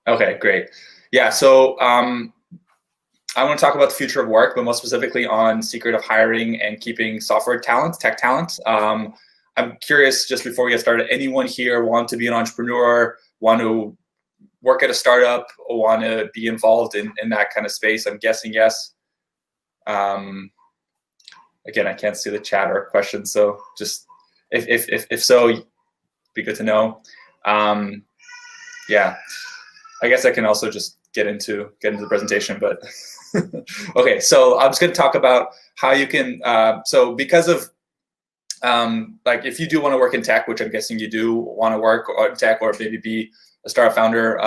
Okay, great. Yeah, so I want to talk about the future of work, but more specifically on secret of hiring and keeping software talent, tech talent. I'm curious, just before we get started, anyone here want to be an entrepreneur, want to work at a startup, or want to be involved in that kind of space? I'm guessing yes. Again, I can't see the chat or questions, so just if so, be good to know. Yeah, I guess I can also just get into the presentation, but okay. So I'm just going to talk about how you can. So because of like if you do want to work in tech, which I'm guessing you do want to work in tech or maybe be a startup founder,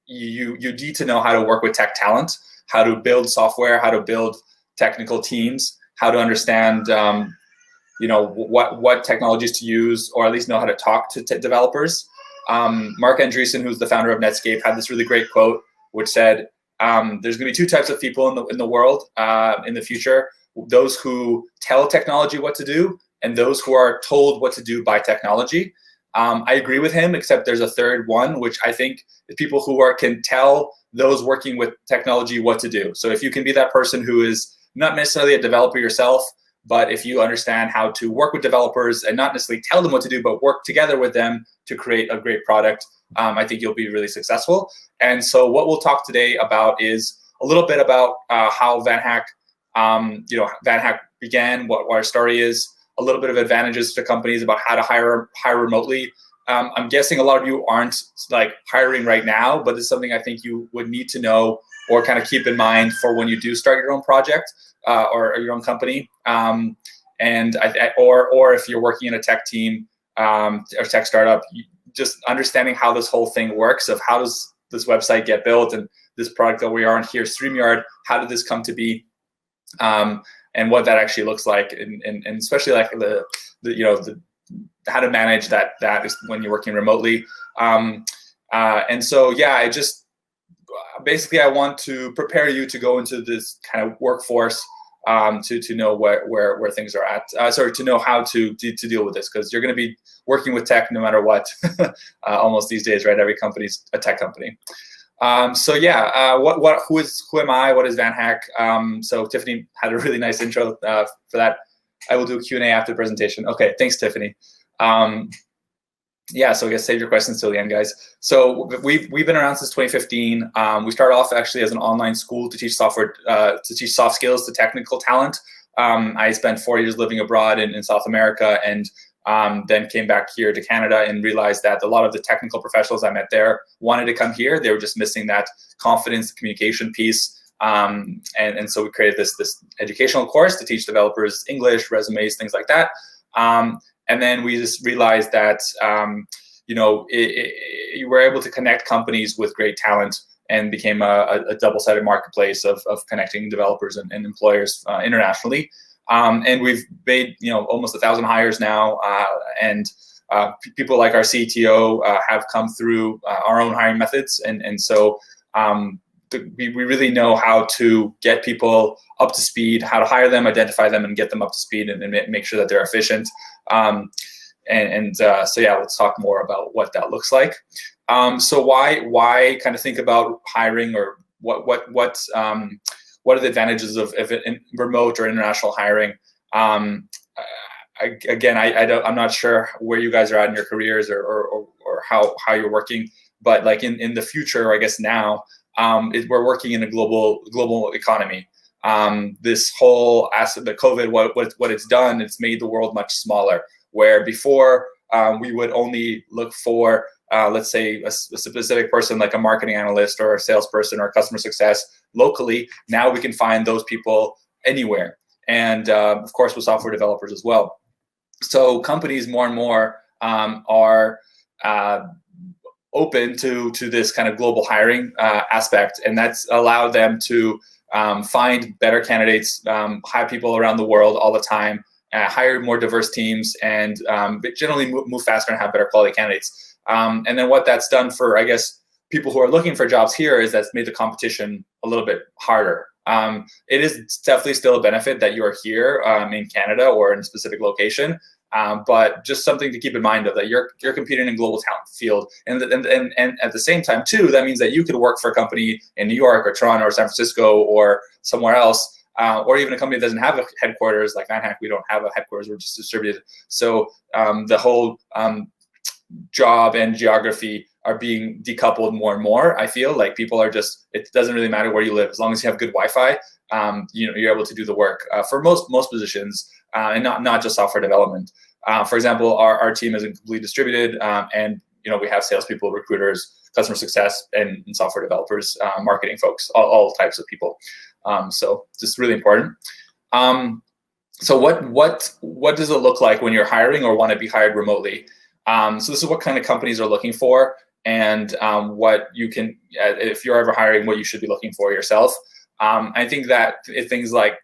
you need to know how to work with tech talent, how to build software, how to build technical teams, how to understand what technologies to use, or at least know how to talk to developers. Mark Andreessen, who's the founder of Netscape, had this really great quote, which said, "There's going to be two types of people in the world in the future: those who tell technology what to do, and those who are told what to do by technology." I agree with him, except there's a third one, which I think is people who can tell those working with technology what to do. So if you can be that person who is not necessarily a developer yourself, but if you understand how to work with developers and not necessarily tell them what to do, but work together with them to create a great product, I think you'll be really successful. And so what we'll talk today about is a little bit about how Vanhack, Vanhack began, what our story is, a little bit of advantages to companies about how to hire remotely. I'm guessing a lot of you aren't like hiring right now, but it's something I think you would need to know or kind of keep in mind for when you do start your own project or your own company. Or if you're working in a tech team or tech startup, just understanding how this whole thing works, of how does this website get built and this product that we are on here, StreamYard, how did this come to be? And what that actually looks like, and especially like the how to manage that is when you're working remotely. And so yeah, I just basically I want to prepare you to go into this kind of workforce to know where things are at. To know how to deal with this, because you're going to be working with tech no matter what. Almost these days, right? Every company's a tech company. So yeah, who am I? What is Vanhack? So Tiffany had a really nice intro for that. I will do Q&A after the presentation. Okay, thanks, Tiffany. Yeah, so I guess save your questions till the end, guys. So we've been around since 2015. We started off actually as an online school to teach software, to teach soft skills to technical talent. I spent 4 years living abroad in South America, and then came back here to Canada and realized that a lot of the technical professionals I met there wanted to come here. They were just missing that confidence, communication piece. And so we created this educational course to teach developers English, resumes, things like that. And then we just realized that, you were able to connect companies with great talent and became a double-sided marketplace of connecting developers and employers internationally. And we've made almost 1,000 hires now, and people like our CTO have come through our own hiring methods, and so we really know how to get people up to speed, how to hire them, identify them, and get them up to speed, and make sure that they're efficient. So yeah, let's talk more about what that looks like. So why kind of think about hiring, or what are the advantages of remote or international hiring? I'm not sure where you guys are at in your careers or how you're working, but like in the future, I guess now, we're working in a global economy. This whole aspect of COVID, what it's done, it's made the world much smaller. Where before we would only look for let's say a specific person like a marketing analyst or a salesperson or customer success locally. Now we can find those people anywhere, and of course with software developers as well. So companies more and more are open to this kind of global hiring aspect, and that's allowed them to find better candidates, hire people around the world all the time, hire more diverse teams, and generally move faster and have better quality candidates. And then what that's done for, I guess, people who are looking for jobs here is that's made the competition a little bit harder. It is definitely still a benefit that you are here in Canada or in a specific location. But just something to keep in mind of that you're competing in a global talent field, and at the same time too, that means that you could work for a company in New York or Toronto or San Francisco or somewhere else, or even a company that doesn't have a headquarters like Vanhack. We don't have a headquarters; we're just distributed. So the whole job and geography are being decoupled more and more. I feel like people are just, it doesn't really matter where you live as long as you have good Wi-Fi. You're able to do the work for most positions, and not just software development. For example, our team is completely distributed, and we have salespeople, recruiters, customer success, and software developers, marketing folks, all types of people. So just really important. So what does it look like when you're hiring or want to be hired remotely? So this is what kind of companies are looking for, and what you can, if you're ever hiring, what you should be looking for yourself. I think that things like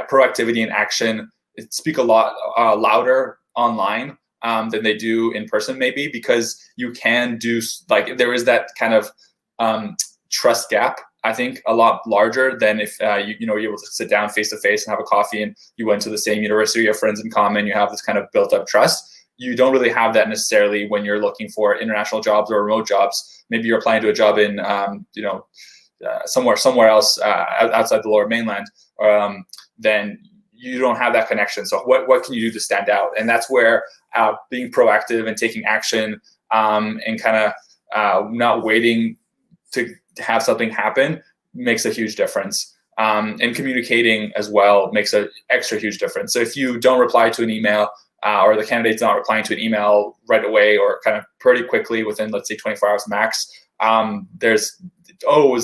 proactivity and action speak a lot louder online than they do in person, maybe, because you can do, like, there is that kind of trust gap, I think, a lot larger than if you're able to sit down face to face and have a coffee, and you went to the same university, you have friends in common, you have this kind of built up trust. You don't really have that necessarily when you're looking for international jobs or remote jobs. Maybe you're applying to a job in somewhere else outside the Lower Mainland, then you don't have that connection. So what can you do to stand out? And that's where being proactive and taking action, and kind of not waiting to have something happen makes a huge difference. And communicating as well makes an extra huge difference. So if you don't reply to an email, or the candidate's not replying to an email right away or kind of pretty quickly within, let's say, 24 hours max, is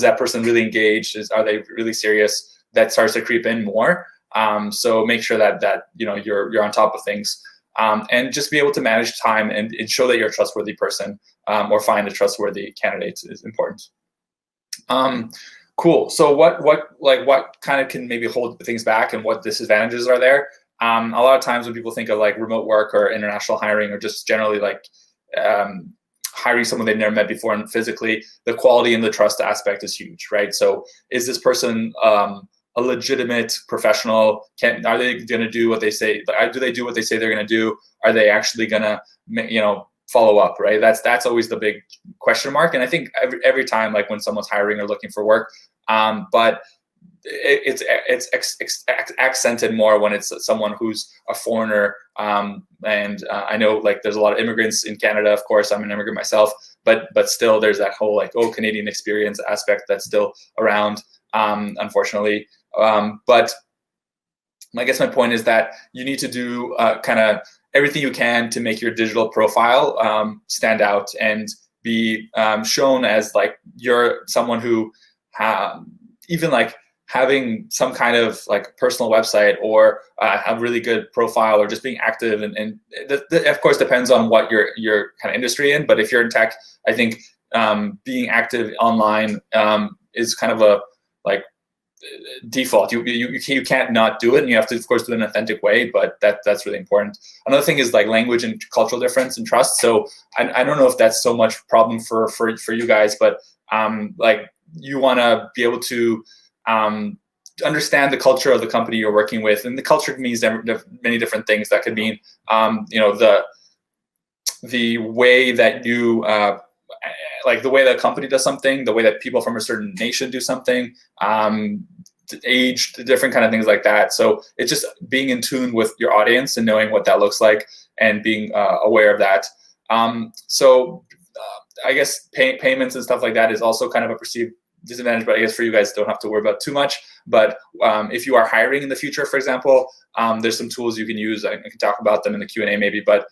that person really engaged? Are they really serious? That starts to creep in more. So make sure that you're on top of things, and just be able to manage time and show that you're a trustworthy person, or find a trustworthy candidate is important. Cool. So what kind of can maybe hold things back, and what disadvantages are there? A lot of times when people think of like remote work or international hiring, or just generally like hiring someone they've never met before and physically, the quality and the trust aspect is huge, right? So is this person a legitimate professional? Are they going to do what they say? Do they do what they say they're going to do? Are they actually going to follow up, right? That's always the big question mark. And I think every time, like when someone's hiring or looking for work, but it's accented more when it's someone who's a foreigner, and I know, like, there's a lot of immigrants in Canada. Of course, I'm an immigrant myself, but still there's that whole like Canadian experience aspect that's still around, unfortunately. But I guess my point is that you need to do kind of everything you can to make your digital profile stand out and be shown as like you're someone who even like having some kind of like personal website, or a really good profile, or just being active, and that of course depends on what your kind of industry in. But if you're in tech, I think being active online is kind of a like default. You can't not do it, and you have to of course do it in an authentic way. But that's really important. Another thing is like language and cultural difference and trust. So I don't know if that's so much problem for you guys, but like you want to be able to understand the culture of the company you're working with, and the culture means many different things. That could mean, the way that you, like the way that a company does something, the way that people from a certain nation do something, age, different kind of things like that. So it's just being in tune with your audience and knowing what that looks like, and being aware of that. I guess payments and stuff like that is also kind of a perceived disadvantage, but I guess for you guys don't have to worry about too much. But if you are hiring in the future, for example, there's some tools you can use. I can talk about them in the Q&A maybe, but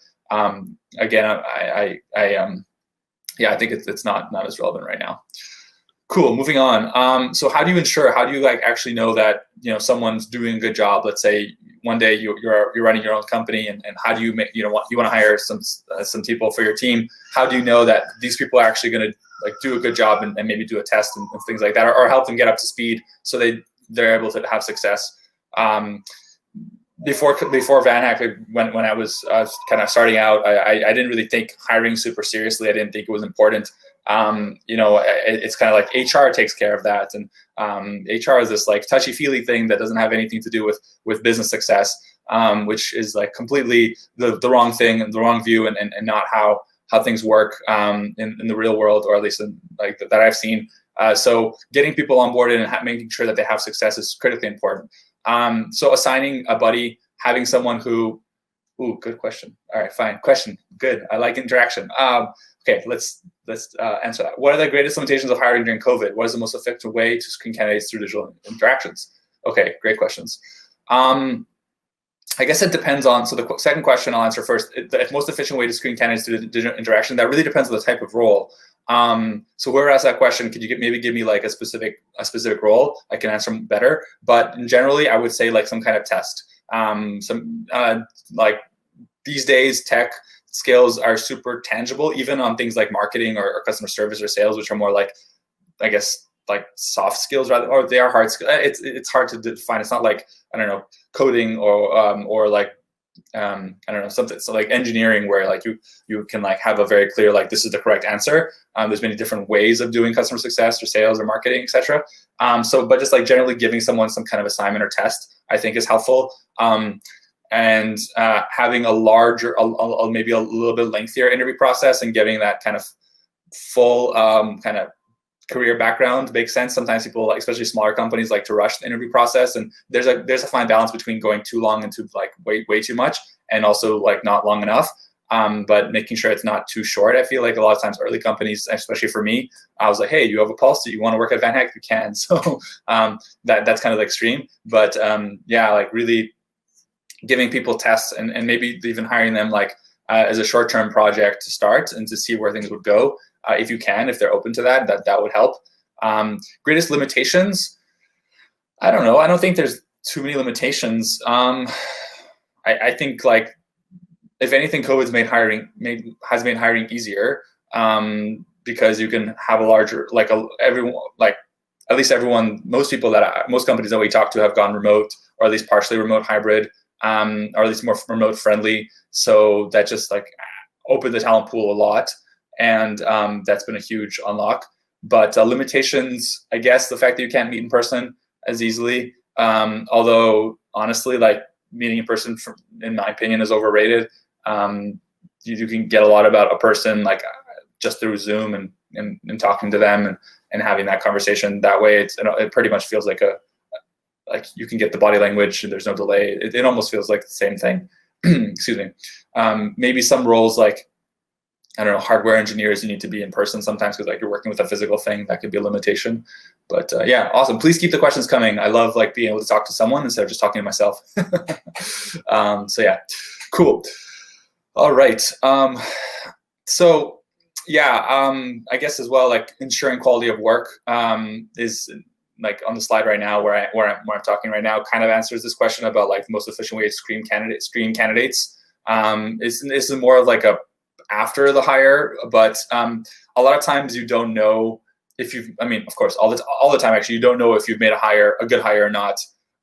again, I think it's not as relevant right now. Cool, moving on. So how do you like actually know that someone's doing a good job? Let's say one day you're running your own company, and how do you make you want to hire some people for your team? How do you know that these people are actually going to like do a good job, and maybe do a test and things like that, or help them get up to speed so they're able to have success? Before Vanhack, when I was kind of starting out, I didn't really take hiring super seriously. I didn't think it was important. It's kind of like HR takes care of that, and HR is this like touchy-feely thing that doesn't have anything to do with business success, which is like completely the wrong thing and the wrong view, and not how things work in the real world, or at least in, like that I've seen. So getting people on board and making sure that they have success is critically important. So assigning a buddy, having someone who, good question. All right, fine, question, good. I like interaction. Okay, let's answer that. What are the greatest limitations of hiring during COVID? What is the most effective way to screen candidates through digital interactions? Okay, great questions. I guess it depends on, so the second question I'll answer first. The most efficient way to screen candidates through digital interaction, that really depends on the type of role. So whoever asked that question, could you maybe give me like a specific role? I can answer better. But generally, I would say like some kind of test. Like these days, tech skills are super tangible, even on things like marketing or customer service or sales, which are more like, I guess, like soft skills rather, or they are hard skills. It's hard to define. It's not like, I don't know, coding or like I don't know, something so like engineering, where like you can like have a very clear like this is the correct answer. There's many different ways of doing customer success or sales or marketing, etc. But just like generally giving someone some kind of assignment or test, I think is helpful. And having a larger, maybe a little bit lengthier interview process and getting that kind of full kind of career background makes sense. Sometimes people, especially smaller companies, like to rush the interview process, and there's a fine balance between going too long and too like way too much, and also like not long enough. But making sure it's not too short. I feel like a lot of times early companies, especially for me, I was like, hey, you have a pulse? Do you want to work at Vanhack? You can. So that's kind of the extreme. But yeah, like really giving people tests and maybe even hiring them like as a short-term project to start and to see where things would go. If you can, if they're open to that would help. Greatest limitations? I don't know. I don't think there's too many limitations. I think like, if anything, COVID's has made hiring easier because you can have a larger, like at least most companies that we talk to have gone remote, or at least partially remote, hybrid, or at least more remote friendly. So that just like opened the talent pool a lot. And that's been a huge unlock. But limitations, I guess, the fact that you can't meet in person as easily. Although honestly, like meeting in person, in my opinion, is overrated. You can get a lot about a person like just through Zoom and talking to them and having that conversation that way. It pretty much feels like you can get the body language and there's no delay. It almost feels like the same thing. Excuse me. Maybe some roles like, I don't know, hardware engineers, you need to be in person sometimes because like you're working with a physical thing. That could be a limitation. But yeah, awesome. Please keep the questions coming. I love like being able to talk to someone instead of just talking to myself. So yeah, cool. All right. So yeah, I guess as well, like ensuring quality of work is like on the slide right now where I'm talking right now, kind of answers this question about like the most efficient way to screen candidates. This is more of like a after the hire, but a lot of times you don't know if of course, all the time actually, you don't know if you've made a good hire or not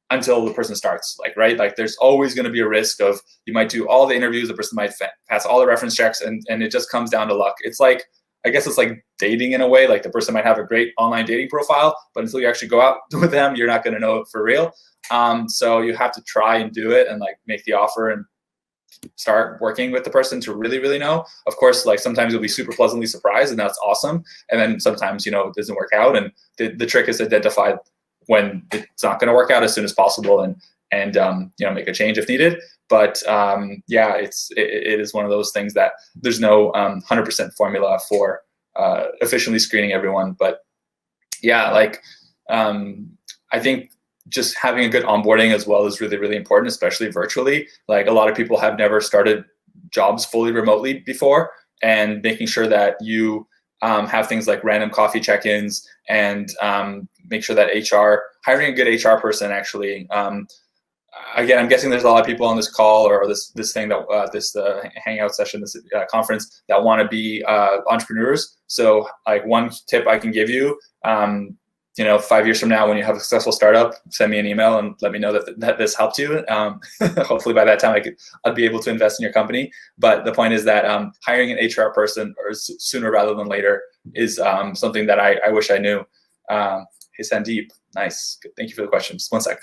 until the person starts, like, right? Like there's always going to be a risk of, you might do all the interviews, the person might pass all the reference checks, and it just comes down to luck. It's like, I guess it's like dating in a way. Like the person might have a great online dating profile, but until you actually go out with them, you're not going to know it for real. So you have to try and do it and like make the offer and start working with the person to really, really know. Of course, like sometimes you'll be super pleasantly surprised and that's awesome. And then sometimes, it doesn't work out. And the trick is to identify when it's not going to work out as soon as possible and make a change if needed. But yeah, it is one of those things that there's no 100% formula for efficiently screening everyone. But yeah, like I think just having a good onboarding as well is really, really important, especially virtually. Like a lot of people have never started jobs fully remotely before, and making sure that you have things like random coffee check-ins and make sure that hiring a good HR person actually, again, I'm guessing there's a lot of people on this call or this thing that this hangout session, this conference, that want to be entrepreneurs. So like one tip I can give you, 5 years from now, when you have a successful startup, send me an email and let me know that this helped you. Hopefully by that time I'd be able to invest in your company. But the point is that hiring an HR person or sooner rather than later is something that I wish I knew. Hey, Sandeep. Nice. Good. Thank you for the question. Just one sec.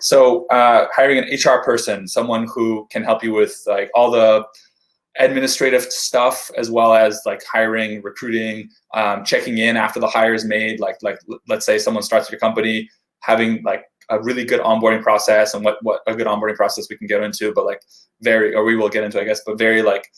So hiring an HR person, someone who can help you with like all the administrative stuff, as well as like hiring, recruiting, checking in after the hire is made. Like let's say someone starts your company, having like a really good onboarding process, and what a good onboarding process we can get into, but like we will get into, I guess, but very like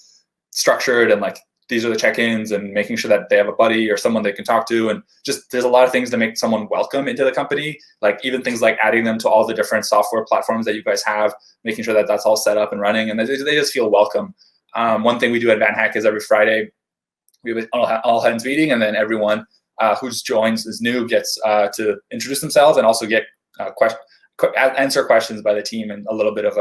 structured, and like these are the check-ins, and making sure that they have a buddy or someone they can talk to, and just there's a lot of things to make someone welcome into the company, like even things like adding them to all the different software platforms that you guys have, making sure that that's all set up and running, and they just feel welcome. One thing we do at Vanhack is every Friday we have an all hands meeting, and then everyone who's joins is new gets to introduce themselves, and also get answer questions by the team, and a little bit of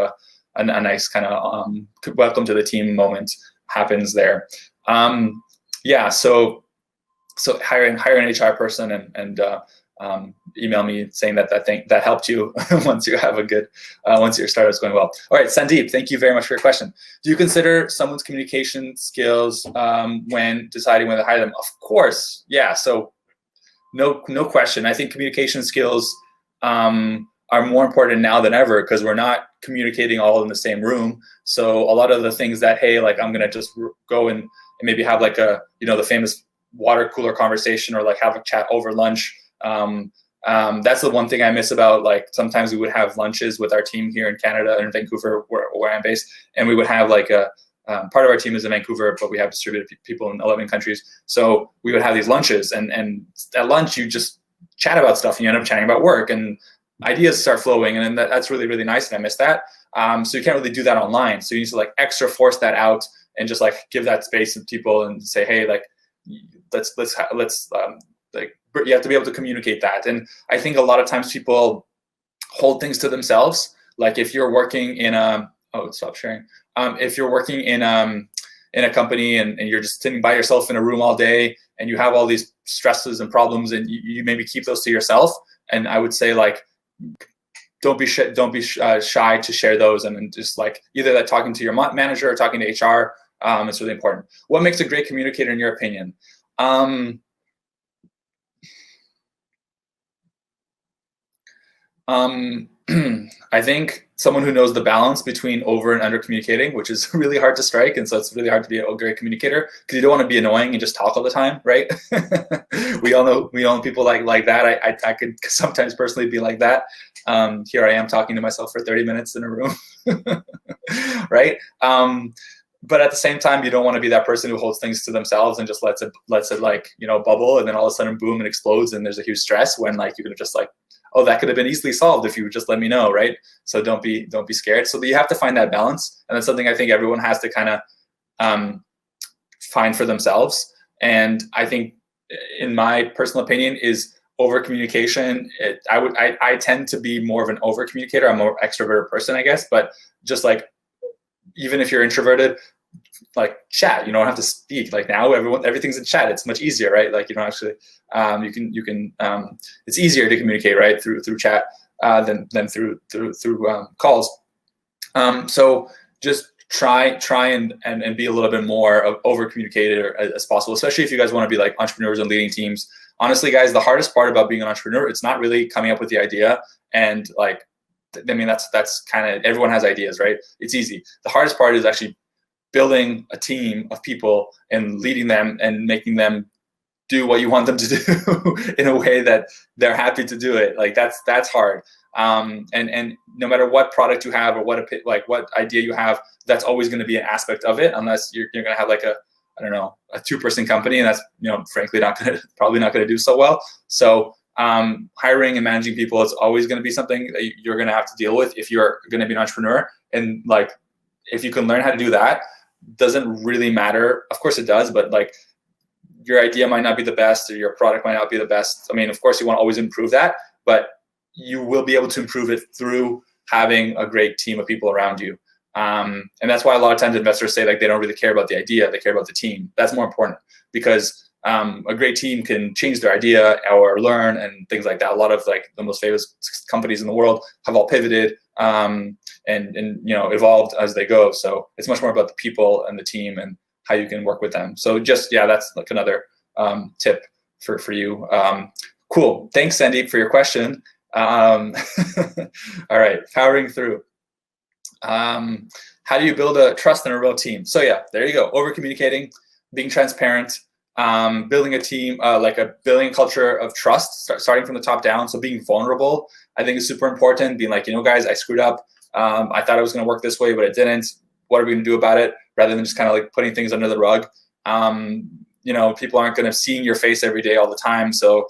a nice kind of welcome to the team moment happens there. Yeah, so hire an HR person, and email me saying that helped you once you have a good once your startup's going well. All right, Sandeep, thank you very much for your question. Do you consider someone's communication skills when deciding whether to hire them? Of course, yeah. So no question. I think communication skills are more important now than ever, because we're not communicating all in the same room. So a lot of the things that, hey, like I'm gonna just go and maybe have like a, the famous water cooler conversation, or like have a chat over lunch. That's the one thing I miss about, like, sometimes we would have lunches with our team here in Canada, in Vancouver, where I'm based, and we would have like part of our team is in Vancouver, but we have distributed people in 11 countries. So we would have these lunches, and at lunch you just chat about stuff, and you end up chatting about work, and ideas start flowing, and that's really, really nice, and I miss that. So you can't really do that online. So you need to like extra force that out, and just like give that space to people, and say, hey, like let's like, you have to be able to communicate that. And I think a lot of times people hold things to themselves. Like if you're working in stop sharing. If you're working in a company, and you're just sitting by yourself in a room all day, and you have all these stresses and problems, and you maybe keep those to yourself. And I would say, like, don't be shy to share those, and just like either that talking to your manager or talking to HR. It's really important. What makes a great communicator in your opinion? I think someone who knows the balance between over and under communicating, which is really hard to strike, and so it's really hard to be a great communicator, because you don't want to be annoying and just talk all the time, right? we all know people like that. I could sometimes personally be like that. Here I am talking to myself for 30 minutes in a room, right? But at the same time, you don't want to be that person who holds things to themselves and just lets it like, bubble, and then all of a sudden, boom, it explodes, and there's a huge stress, when like you could have just like, oh, that could have been easily solved if you would just let me know, right? So don't be scared. So you have to find that balance, and that's something I think everyone has to kind of find for themselves. And I think, in my personal opinion, is over communication. I tend to be more of an over communicator. I'm a more extroverted person, I guess, but just like, even if you're introverted, like chat, you don't have to speak. Like now everything's in chat. It's much easier, right? Like you don't actually, you can it's easier to communicate, right, through chat than through calls. So just try and be a little bit more of over communicator as possible, especially if you guys want to be like entrepreneurs and leading teams. Honestly, guys, the hardest part about being an entrepreneur, it's not really coming up with the idea, and like, I mean, that's kind of, everyone has ideas, right? It's easy. The hardest part is actually building a team of people and leading them and making them do what you want them to do in a way that they're happy to do it. Like that's hard. And no matter what product you have, or what idea you have, that's always going to be an aspect of it, unless you're going to have like a 2-person company, and that's, frankly probably not going to do so well. So hiring and managing people, it's always going to be something that you're going to have to deal with if you're going to be an entrepreneur. And like, if you can learn how to do that, doesn't really matter. Of course it does, but like, your idea might not be the best, or your product might not be the best. I mean, of course you want to always improve that, but you will be able to improve it through having a great team of people around you. And that's why a lot of times investors say like they don't really care about the idea, they care about the team. That's more important, because a great team can change their idea or learn and things like that. A lot of like the most famous companies in the world have all pivoted and evolved as they go. So it's much more about the people and the team and how you can work with them. So just, yeah, that's like another tip for you. Cool. Thanks, Sandeep, for your question. All right, powering through. How do you build a trust in a remote team? So yeah, there you go. Over communicating, being transparent, building a team, building a culture of trust, starting from the top down. So being vulnerable, I think, is super important. Being like, guys, I screwed up. I thought it was going to work this way, but it didn't. What are we going to do about it? Rather than just kind of like putting things under the rug. People aren't going to see your face every day all the time. So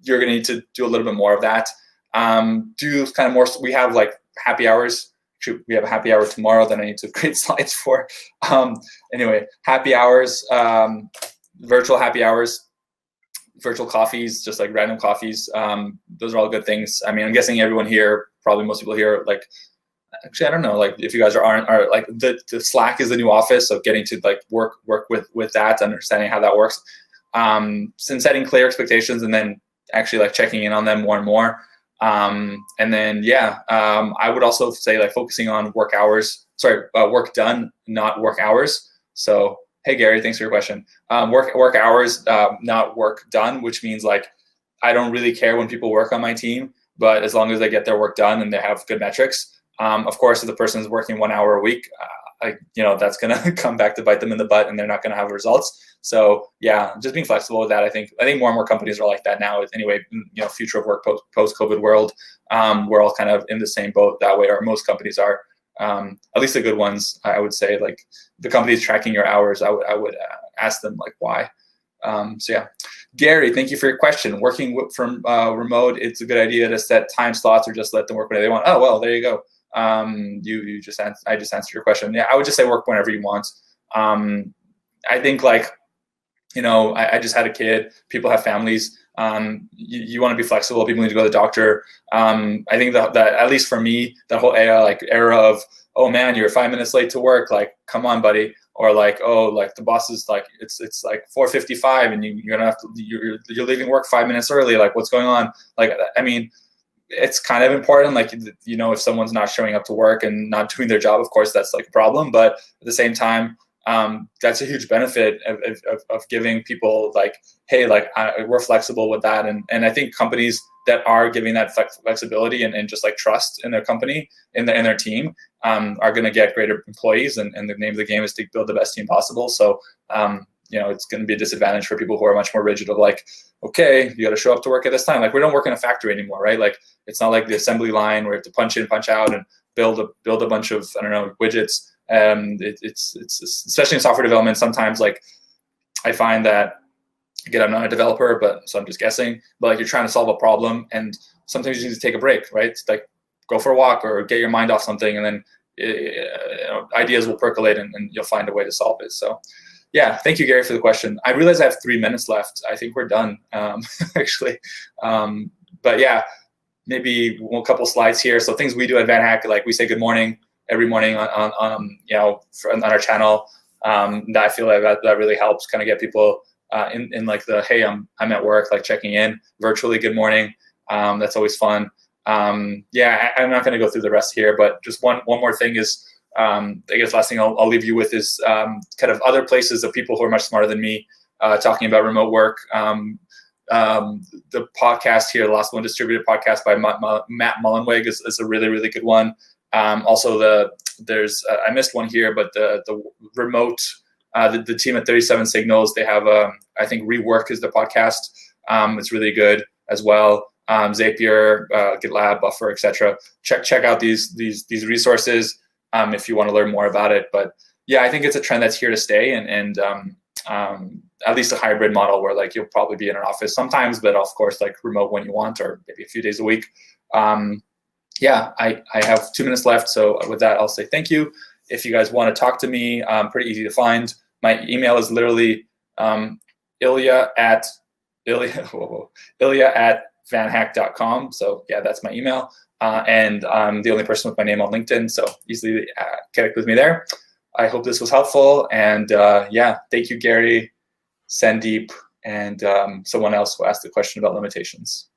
you're going to need to do a little bit more of that. Do kind of more. We have like happy hours. We have a happy hour tomorrow that I need to create slides for. Anyway, happy hours, virtual happy hours, virtual coffees, just like random coffees. Those are all good things. I mean, I'm guessing everyone here, probably most people here, like, actually, I don't know, like if you guys are like the Slack is the new office, so getting to like work with that, understanding how that works, since setting clear expectations and then actually like checking in on them more and more. And then, I would also say like focusing on work done, not work hours. So, hey, Gary, thanks for your question. Work hours, not work done, which means like, I don't really care when people work on my team, but as long as they get their work done and they have good metrics. Of course, if the person is working 1 hour a week, that's going to come back to bite them in the butt and they're not going to have results. So yeah, just being flexible with that. I think more and more companies are like that now. Anyway, future of work post-COVID world, we're all kind of in the same boat that way, or most companies are. At least the good ones, I would say. Like the companies tracking your hours, I would ask them like why. So yeah, Gary, thank you for your question. Working from remote, it's a good idea to set time slots or just let them work whenever they want. Oh well, there you go. I just answered your question. Yeah, I would just say work whenever you want. I think like, I just had a kid. People have families. You want to be flexible. People need to go to the doctor. I think that at least for me, that whole era of, oh man, you're 5 minutes late to work. Like, come on, buddy. Or like, oh, like the boss is like, it's like 4:55 and you're gonna have to, you're leaving work 5 minutes early. Like, what's going on? Like, I mean, it's kind of important. Like, if someone's not showing up to work and not doing their job, of course, that's like a problem. But at the same time, that's a huge benefit of giving people like, hey, like we're flexible with that. And I think companies that are giving that flexibility and just like trust in their company, in their team, are going to get greater employees. And the name of the game is to build the best team possible. So, it's going to be a disadvantage for people who are much more rigid of like, okay, you got to show up to work at this time. Like we don't work in a factory anymore, right? Like it's not like the assembly line where you have to punch in, punch out and build a bunch of, widgets. It's especially in software development, sometimes like I find that, again, I'm not a developer, so I'm just guessing, but like you're trying to solve a problem and sometimes you need to take a break, right? It's like go for a walk or get your mind off something and then ideas will percolate and you'll find a way to solve it. So yeah, thank you, Gary, for the question. I realize I have 3 minutes left. I think we're done, actually. But yeah, maybe a couple slides here. So things we do at Vanhack, like we say good morning every morning on our channel. That I feel like that really helps kind of get people in like the, hey, I'm at work, like checking in virtually. Good morning. That's always fun. I'm not going to go through the rest here, but just one more thing is, I guess last thing I'll leave you with is kind of other places of people who are much smarter than me talking about remote work. The podcast here, the Last One Distributed podcast by Matt Mullenweg is a really, really good one. Also, there's I missed one here, but the remote, the team at 37 Signals, they have I think Rework is the podcast. It's really good as well. Zapier, GitLab, Buffer, etc. Check out these resources if you want to learn more about it. But yeah, I think it's a trend that's here to stay, and at least a hybrid model where like you'll probably be in an office sometimes, but of course like remote when you want, or maybe a few days a week. I have 2 minutes left, so with that I'll say thank you. If you guys want to talk to me, pretty easy to find. My email is literally Ilya at vanhack.com. So yeah, that's my email. And I'm the only person with my name on LinkedIn, so easily connect with me there. I hope this was helpful. And thank you, Gary, Sandeep, and someone else who asked the question about limitations.